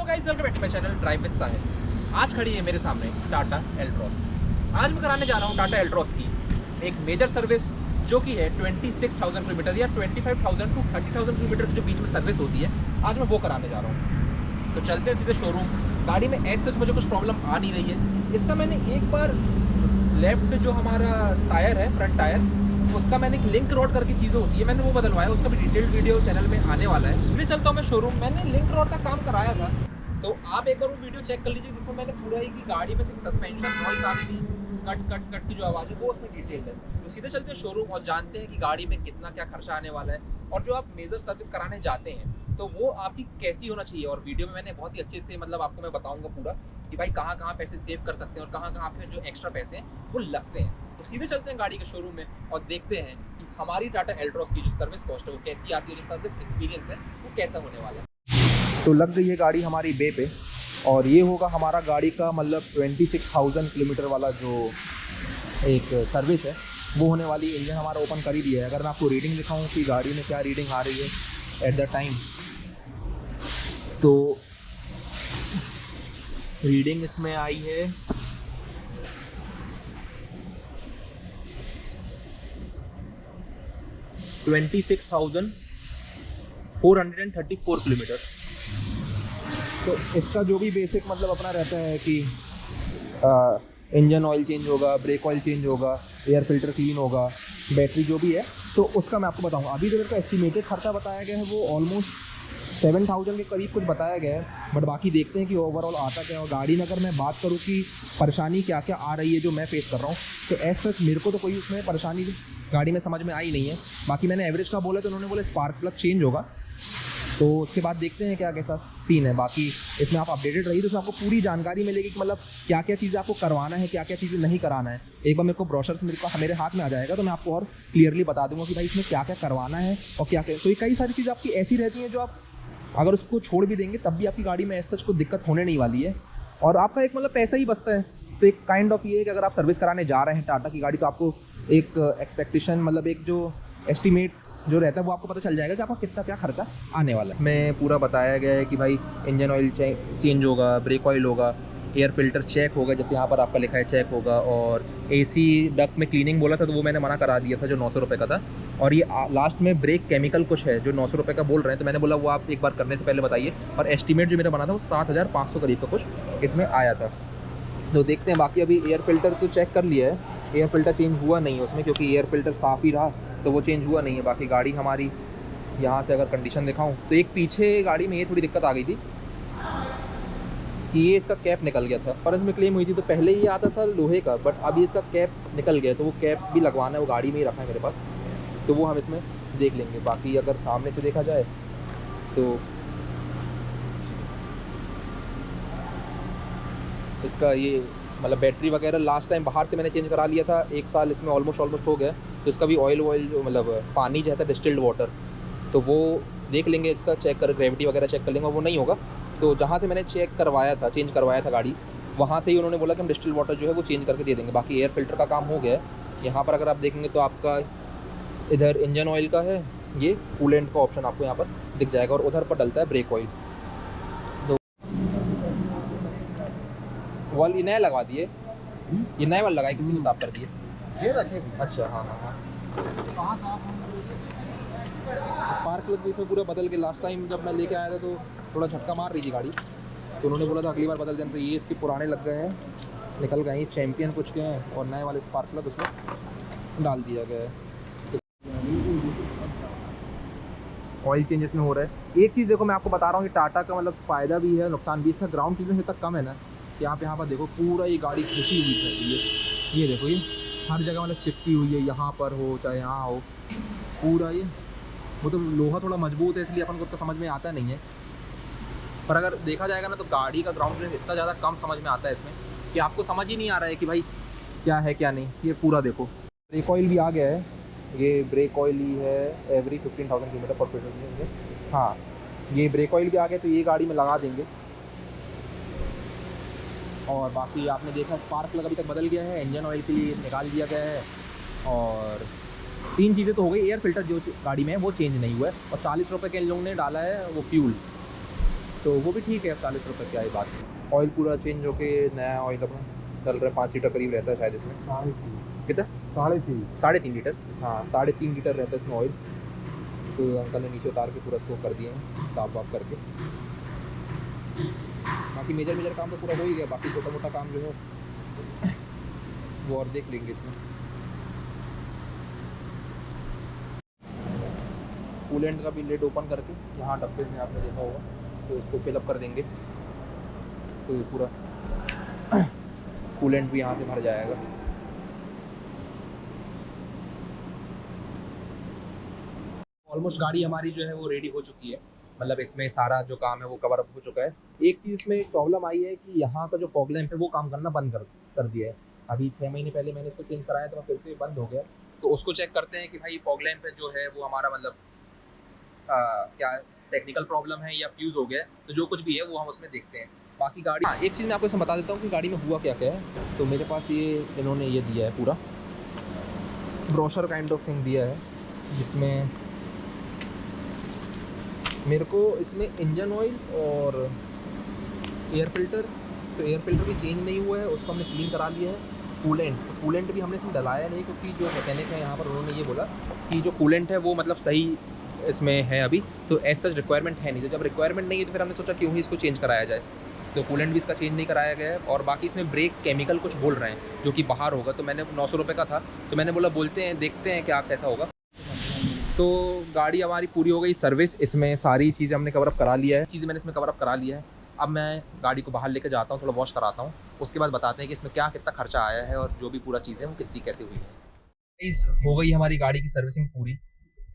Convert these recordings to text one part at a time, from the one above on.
Hello guys, welcome back to my channel drive with Sahil. आज खड़ी है मेरे सामने टाटा एल्ट्रॉस। आज मैं कराने जा रहा हूँ टाटा एल्ट्रॉस की एक मेजर सर्विस जो कि है 26,000 किलोमीटर या 25,000 टू 30,000 किलोमीटर के जो बीच में सर्विस होती है। आज मैं वो कराने जा रहा हूँ। तो चलते हैं सीधे शोरूम। गाड़ी में ऐसे मुझे कुछ प्रॉब्लम आ नहीं रही है। इसका मैंने एक बार लेफ्ट जो हमारा टायर है, फ्रंट टायर, उसका मैंने एक लिंक रॉड करके चीज़ें होती है, मैंने वो बदलवाया। उसका भी डिटेल्ड वीडियो चैनल में आने वाला है। फिर चलता हूँ मैं शोरूम। मैंने लिंक रॉड का काम कराया था, तो आप एक बार वो वीडियो चेक कर लीजिए जिसमें मैंने पूरा ही की गाड़ी में सिर्फ सस्पेंशन नॉइस आ रही थी, कट कट कट की जो आवाज़ है वो उसमें डिटेल्ड है। तो सीधे चलते हैं शोरूम और जानते हैं कि गाड़ी में कितना क्या खर्चा आने वाला है, और जो आप मेजर सर्विस कराने जाते हैं तो वो आपकी कैसी होना चाहिए। और वीडियो में मैंने बहुत ही अच्छे से आपको मैं बताऊंगा पूरा कि भाई कहाँ कहाँ पैसे सेव कर सकते हैं और कहाँ कहाँ आपके जो एक्स्ट्रा पैसे हैं वो लगते हैं। तो सीधे चलते हैं गाड़ी के शोरूम में और देखते हैं कि हमारी टाटा एल्ट्रॉस की जो सर्विस कॉस्ट है वो कैसी आती है, जो सर्विस एक्सपीरियंस है वो कैसा होने वाला है। तो लग गई है गाड़ी हमारी बे पे, और ये होगा हमारा गाड़ी का 26,000 किलोमीटर वाला जो एक सर्विस है वो होने वाली। इंजन हमारा ओपन कर ही दिया है। अगर मैं आपको रीडिंग दिखाऊं कि गाड़ी में क्या रीडिंग आ रही है एट द टाइम, तो रीडिंग इसमें आई है 26,434 किलोमीटर। तो इसका जो भी बेसिक अपना रहता है कि इंजन ऑयल चेंज होगा, ब्रेक ऑयल चेंज होगा, एयर फिल्टर क्लीन होगा, बैटरी जो भी है, तो उसका मैं आपको बताऊंगा। अभी जो मेरे को एस्टिमेटेड खर्चा बताया गया है वो ऑलमोस्ट 7,000 के करीब कुछ बताया गया है, बट बाकी देखते हैं कि ओवरऑल आता क्या है। और गाड़ी में अगर मैं बात करूँ कि परेशानी क्या क्या आ रही है जो मैं फेस कर रहा हूँ, तो ऐसा मेरे को तो कोई उसमें परेशानी गाड़ी में समझ में आई नहीं है। बाकी मैंने एवरेज का बोला तो उन्होंने बोला स्पार्क प्लग चेंज होगा, तो उसके बाद देखते हैं क्या कैसा सीन है। बाकी इसमें आप अपडेटेड रहिए तो उसमें आपको पूरी जानकारी मिलेगी कि क्या क्या चीज़ें आपको करवाना है, क्या क्या चीज़ें नहीं कराना है। एक बार मेरे को ब्रोशर्स मेरे हाथ में आ जाएगा तो मैं आपको और क्लियरली बता दूंगा कि भाई इसमें क्या क्या करवाना है और क्या क्या। तो ये कई सारी चीज़ें आपकी ऐसी रहती हैं जो आप अगर उसको छोड़ भी देंगे तब भी आपकी गाड़ी में ऐसा कोई दिक्कत होने नहीं वाली है, और आपका एक पैसा ही बचता है। तो एक काइंड ऑफ ये है कि अगर आप सर्विस कराने जा रहे हैं टाटा की गाड़ी, तो आपको एक एक्सपेक्टेशन एक जो एस्टिमेट जो रहता है वो आपको पता चल जाएगा कि आपका कितना क्या खर्चा आने वाला है। मैं पूरा बताया गया है कि भाई इंजन ऑयल चेंज होगा, ब्रेक ऑयल होगा, एयर फिल्टर चेक होगा, जैसे यहाँ पर आपका लिखा है चेक होगा, और एसी डक्ट में क्लीनिंग बोला था तो वो मैंने मना करा दिया था जो 900 रुपये का था। और ये लास्ट में ब्रेक केमिकल कुछ है जो 900 रुपये का बोल रहे हैं, तो मैंने बोला वो आप एक बार करने से पहले बताइए। और एस्टिमेट जो मेरा बना था वो 7,500 करीब का कुछ इसमें आया था। तो देखते हैं। बाकी अभी एयर फिल्टर तो चेक कर लिया है, एयर फिल्टर चेंज हुआ नहीं है उसमें, क्योंकि एयर फिल्टर साफ़ ही रहा तो वो चेंज हुआ नहीं है। बाकी गाड़ी हमारी यहाँ से अगर कंडीशन दिखाऊं तो एक पीछे गाड़ी में ये थोड़ी दिक्कत आ गई थी कि ये इसका कैप निकल गया था, और इसमें क्लेम हुई थी तो पहले ही आता था लोहे का, बट अभी इसका कैप निकल गया तो वो कैप भी लगवाना है, वो गाड़ी में ही रखा है मेरे पास, तो वो हम इसमें देख लेंगे। बाकी अगर सामने से देखा जाए तो इसका ये बैटरी वगैरह लास्ट टाइम बाहर से मैंने चेंज करा लिया था, 1 साल इसमें ऑलमोस्ट हो गया। तो इसका भी ऑयल जो पानी जो है डिस्टिल्ड वाटर, तो वो देख लेंगे, इसका चेक कर, ग्रेविटी वगैरह चेक कर लेंगे। वो नहीं होगा तो जहाँ से मैंने चेंज करवाया था गाड़ी, वहाँ से ही उन्होंने बोला कि हम डिस्टिल्ड वाटर जो है वो चेंज करके दे देंगे। बाकी एयर फिल्टर का काम हो गया है। यहाँ पर अगर आप देखेंगे तो आपका इधर इंजन ऑयल का है, ये कूलेंट का ऑप्शन आपको यहाँ पर दिख जाएगा, और उधर पर डलता है ब्रेक ऑयल। वाल ये नया लगा दिए, ये नए वाल लगाए, किसी को साफ कर दिए ये रखे। अच्छा हाँ हाँ हाँ। कहाँ साफ स्पार्क प्लग भी इसमें पूरा बदल के, लास्ट टाइम जब मैं लेके आया था तो थोड़ा झटका मार रही थी गाड़ी, तो उन्होंने बोला था अगली बार बदल देना। तो ये इसके पुराने लग गए हैं, निकल गए, चैम्पियन कुछ के हैं, और नए वाले स्पार्क प्लग उसमें डाल दिया गया है। ऑयल चेंज इसमें हो रहा है। एक चीज़ देखो मैं आपको बता रहा हूँ कि टाटा का फ़ायदा भी है नुकसान भी। इसका ग्राउंड क्लियरेंस इतना कम है ना कि यहाँ पर देखो पूरा ये गाड़ी घुसी हुई है। ये देखो, ये हर जगह चिपकी हुई है, यहाँ पर हो चाहे यहाँ हो, पूरा ये वो तो लोहा थोड़ा मजबूत है इसलिए अपन को तो समझ में आता नहीं है, पर अगर देखा जाएगा ना तो गाड़ी का ग्राउंड क्लियरेंस इतना ज़्यादा कम समझ में आता है इसमें कि आपको समझ ही नहीं आ रहा है कि भाई क्या है क्या नहीं। ये पूरा देखो, ब्रेक ऑयल भी आ गया है, ये ब्रेक ऑयल ही है एवरी 15,000 किलोमीटर पर पेट्रोल। हाँ, ये ब्रेक ऑयल भी आ गया, तो ये गाड़ी में लगा देंगे। और बाकी आपने देखा स्पार्क प्लग अभी तक बदल गया है, इंजन ऑयल के लिए निकाल दिया गया है, और 3 चीज़ें तो हो गई। एयर फिल्टर जो गाड़ी में है वो चेंज नहीं हुआ है, और 40 रुपये के इन लोगों ने डाला है वो फ्यूल, तो वो भी ठीक है, 40 रुपये क्या ही बात है। ऑयल पूरा चेंज होके नया ऑयल अपना चल रहा है, 5 लीटर करीब रहता है शायद इसमें। 3.5 कितना? 3.5 3.5 लीटर, हाँ 3.5 लीटर रहता है इसमें ऑयल। तो अंकल ने नीचे उतार के पूरा इसको कर दिए हैं साफ वाफ करके। बाकी मेजर काम तो पूरा हो ही गया, बाकी छोटा मोटा काम जो है वो और देख लेंगे इसमें। कूलेंट का भी लिड ओपन करके यहाँ डब्बे में आपने देखा होगा, तो इसको फिलअप कर देंगे, तो ये पूरा कूलेंट भी यहाँ से भर जाएगा। ऑलमोस्ट गाड़ी हमारी जो है वो रेडी हो चुकी है, मतलब इसमें सारा जो काम है वो कवर अप हो चुका है। एक चीज़ इसमें प्रॉब्लम आई है कि यहाँ का जो फॉग लैंप है वो काम करना बंद कर दिया है। अभी 6 महीने पहले मैंने इसको चेंज कराया तो फिर से बंद हो गया। तो उसको चेक करते हैं कि भाई फॉग लैंप जो है वो हमारा मतलब क्या टेक्निकल प्रॉब्लम है या फ्यूज़ हो गया है, तो जो कुछ भी है वो हम उसमें देखते हैं। बाकी गाड़ी, हाँ एक चीज़ मैं आपको इसमें बता देता हूँ कि गाड़ी में हुआ क्या क्या है। तो मेरे पास ये इन्होंने ये दिया है पूरा ब्रोशर काइंड ऑफ थिंग दिया है, जिसमें मेरे को इसमें इंजन ऑयल और एयर फिल्टर, तो एयर फिल्टर भी चेंज नहीं हुआ है, उसको हमने क्लीन करा लिया है। कूलेंट भी हमने इसमें डलाया नहीं, क्योंकि जो मैकेनिक है यहाँ पर उन्होंने ये बोला कि जो कूलेंट है वो मतलब सही इसमें है अभी, तो एज सच रिक्वायरमेंट है नहीं। तो जब रिक्वायरमेंट नहीं है तो फिर हमने सोचा क्यों ही इसको चेंज कराया जाए, तो कूलेंट भी इसका चेंज नहीं कराया गया है। और बाकी इसमें ब्रेक केमिकल कुछ बोल रहे हैं जो कि बाहर होगा, तो मैंने 900 रुपये का था, तो मैंने बोला बोलते हैं देखते हैं क्या कैसा होगा। तो गाड़ी हमारी पूरी हो गई सर्विस, इसमें सारी चीज़ें हमने कवर अप करा लिया है, चीज़ें मैंने इसमें कवर अप करा लिया है। अब मैं गाड़ी को बाहर लेकर जाता हूँ, थोड़ा वॉश कराता हूँ, उसके बाद बताते हैं कि इसमें क्या कितना खर्चा आया है और जो भी पूरा चीज़ें वो कितनी कैसे हुई है। इस हो गई हमारी गाड़ी की सर्विसिंग पूरी।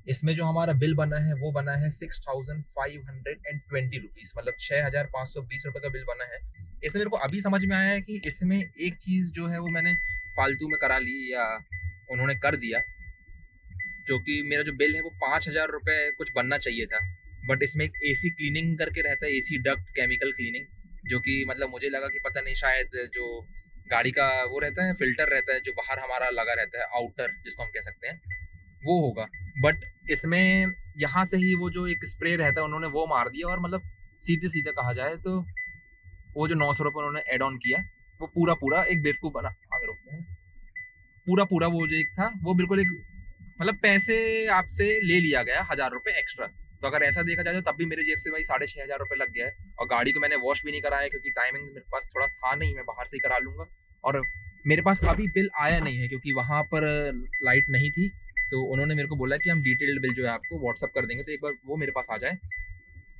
इसमें जो हमारा बिल बना है वो बना है 6520 रुपीज़, मतलब 6520 रुपये का बिल बना है। इसमें मेरे को अभी समझ में आया है कि इसमें एक चीज़ जो है वो मैंने फालतू में करा ली या उन्होंने कर दिया, जो कि मेरा जो बिल है वो 5000 रुपये कुछ बनना चाहिए था। बट इसमें एक AC क्लीनिंग करके रहता है, AC डक्ट केमिकल क्लीनिंग, जो कि मतलब मुझे लगा कि पता नहीं शायद जो गाड़ी का वो रहता है फिल्टर रहता है जो बाहर हमारा लगा रहता है आउटर जिसको हम कह सकते हैं, वो होगा। बट इसमें यहाँ से ही वो जो एक स्प्रे रहता है उन्होंने वो मार दिया, और मतलब सीधे सीधे कहा जाए तो वो जो 900 रुपये उन्होंने एड ऑन किया वो पूरा एक बेवकूफ़ बना, आगे रोकते हैं, पूरा वो जो एक था वो बिल्कुल एक मतलब पैसे आपसे ले लिया गया 1000 रुपये एक्स्ट्रा। तो अगर ऐसा देखा जाए तो तब भी मेरे जेब से भाई 6500 रुपये लग गया है, और गाड़ी को मैंने वॉश भी नहीं कराया क्योंकि टाइमिंग मेरे पास थोड़ा था नहीं, मैं बाहर से ही करा लूँगा। और मेरे पास अभी बिल आया नहीं है क्योंकि वहाँ पर लाइट नहीं थी, तो उन्होंने मेरे को बोला कि हम डिटेल्ड बिल जो है आपको व्हाट्सअप कर देंगे, तो एक बार वो मेरे पास आ जाए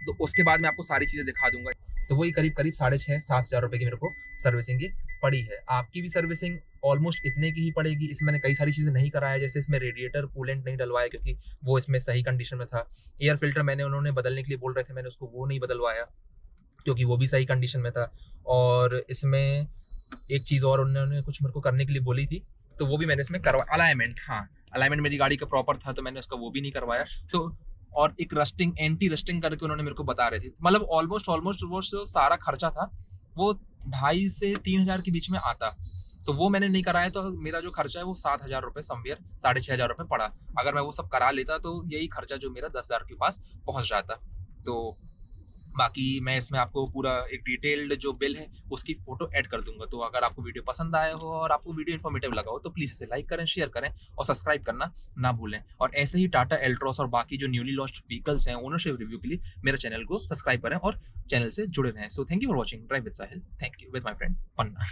तो उसके बाद मैं आपको सारी चीज़ें दिखा दूंगा। तो वही करीब 6500-7000 रुपये की मेरे को सर्विसिंग की पड़ी है। आपकी भी सर्विसिंग ऑलमोस्ट इतने की ही पड़ेगी। इसमें मैंने कई सारी चीज़ें नहीं कराया, जैसे इसमें रेडिएटर कूलेंट नहीं डलवाया क्योंकि वो इसमें सही कंडीशन में था। एयर फिल्टर मैंने उन्होंने बदलने के लिए बोल रहे थे, मैंने उसको वो नहीं बदलवाया क्योंकि वो भी सही कंडीशन में था। और इसमें एक चीज़ और उन्होंने कुछ मेरे को करने के लिए बोली थी, तो वो भी मैंने इसमें करवा, अलाइनमेंट, हाँ अलाइनमेंट मेरी गाड़ी का प्रॉपर था तो मैंने उसका वो भी नहीं करवाया। तो और एक रस्टिंग, एंटी रस्टिंग करके उन्होंने मेरे को बता रहे थे, मतलब ऑलमोस्ट वो जो सारा खर्चा था वो 2500 से 3000 के बीच में आता, तो वो मैंने नहीं कराया, तो मेरा जो खर्चा है वो 7000 रुपये समवेयर 6500 रुपये पड़ा। अगर मैं वो सब करा लेता तो यही खर्चा जो मेरा 10,000 के पास पहुंच जाता। तो बाकी मैं इसमें आपको पूरा एक डिटेल्ड जो बिल है उसकी फोटो ऐड कर दूंगा। तो अगर आपको वीडियो पसंद आया हो और आपको वीडियो इन्फॉर्मेटिव लगा हो तो प्लीज़ इसे लाइक करें, शेयर करें और सब्सक्राइब करना ना भूलें। और ऐसे ही टाटा एल्ट्रॉस और बाकी जो न्यूली लॉन्च्ड व्हीकल्स हैं ओनरशिप रिव्यू के लिए मेरे चैनल को सब्सक्राइब करें और चैनल से जुड़े रहें। So thank you for watching drive with Sahil. Thank you with my friend Panna.